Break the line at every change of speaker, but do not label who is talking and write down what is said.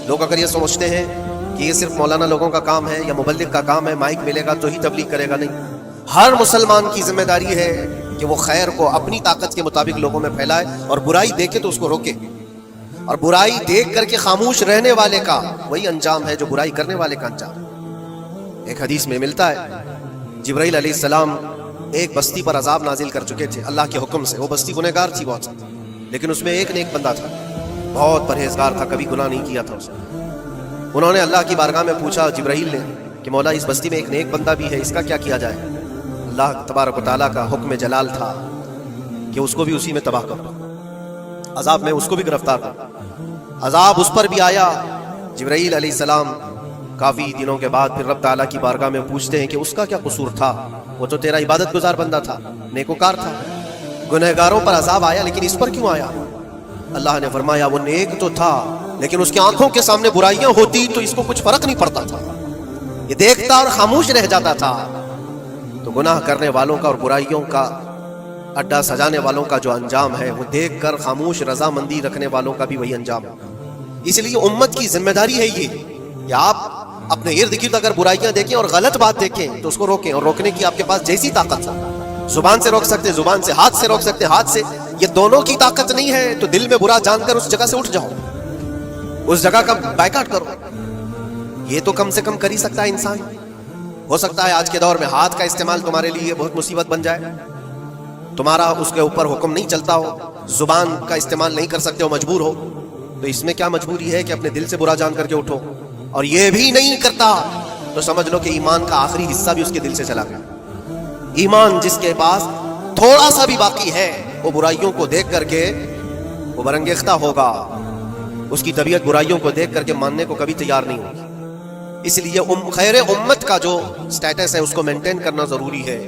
لوگ اگر یہ سمجھتے ہیں کہ یہ صرف مولانا لوگوں کا کام ہے یا مبلغ کا کام ہے، مائک ملے گا تو ہی تبلیغ کرے گا، نہیں، ہر مسلمان کی ذمہ داری ہے کہ وہ خیر کو اپنی طاقت کے مطابق لوگوں میں پھیلائے، اور برائی دیکھے تو اس کو روکے، اور برائی دیکھ کر کے خاموش رہنے والے کا وہی انجام ہے جو برائی کرنے والے کا انجام ہے۔ ایک حدیث میں ملتا ہے جبرائیل علیہ السلام ایک بستی پر عذاب نازل کر چکے تھے اللہ کے حکم سے۔ وہ بستی گنہگار تھی بہت، لیکن اس میں ایک نیک بندہ تھا، بہت پرہیزگار تھا، کبھی گناہ نہیں کیا تھا اس نے۔ انہوں نے اللہ کی بارگاہ میں پوچھا جبرائیل نے کہ مولا اس بستی میں ایک نیک بندہ بھی ہے، اس کا کیا کیا جائے؟ اللہ تبارک و تعالیٰ کا حکم جلال تھا کہ اس کو بھی اسی میں تباہ کر دو، عذاب میں اس کو بھی گرفتار کر۔ عذاب اس پر بھی آیا۔ جبرائیل علیہ السلام کافی دنوں کے بعد پھر رب تعالیٰ کی بارگاہ میں پوچھتے ہیں کہ اس کا کیا قصور تھا؟ وہ تو تیرا عبادت گزار بندہ تھا، نیکوکار تھا، گنہگاروں پر عذاب آیا لیکن اس پر کیوں آیا؟ اللہ نے فرمایا وہ نیک تو تھا لیکن اس کی آنکھوں کے سامنے برائیاں ہوتی تو اس کو کچھ فرق نہیں پڑتا تھا، یہ دیکھتا اور خاموش رہ جاتا تھا۔ تو گناہ کرنے والوں کا اور برائیوں کا اڈا سجانے والوں کا جو انجام ہے وہ دیکھ کر خاموش رضامندی رکھنے والوں کا بھی وہی انجام ہے۔ اس لیے امت کی ذمہ داری ہے یہ کہ آپ اپنے ارد گرد اگر برائیاں دیکھیں اور غلط بات دیکھیں تو اس کو روکیں، اور روکنے کی آپ کے پاس جیسی طاقت ہو، زبان سے روک سکتے زبان سے، ہاتھ سے روک سکتے ہاتھ سے، یہ دونوں کی طاقت نہیں ہے تو دل میں برا جان کر اس جگہ سے اٹھ جاؤ، اس جگہ کا بائیکاٹ کرو، یہ تو کم سے کم کر ہی سکتا ہے انسان۔ ہو سکتا ہے آج کے دور میں ہاتھ کا استعمال تمہارے لیے بہت مصیبت بن جائے، تمہارا اس کے اوپر حکم نہیں چلتا ہو، زبان کا استعمال نہیں کر سکتے ہو، مجبور ہو، تو اس میں کیا مجبوری ہے کہ اپنے دل سے برا جان کر کے اٹھو؟ اور یہ بھی نہیں کرتا تو سمجھ لو کہ ایمان کا آخری حصہ بھی اس کے دل سے چلا گیا۔ ایمان جس کے پاس تھوڑا سا بھی باقی ہے وہ برائیوں کو دیکھ کر کے وہ برانگیختہ ہوگا، اس کی طبیعت برائیوں کو دیکھ کر کے ماننے کو کبھی تیار نہیں ہوگی۔ اس لیے خیر امت کا جو سٹیٹس ہے اس کو مینٹین کرنا ضروری ہے۔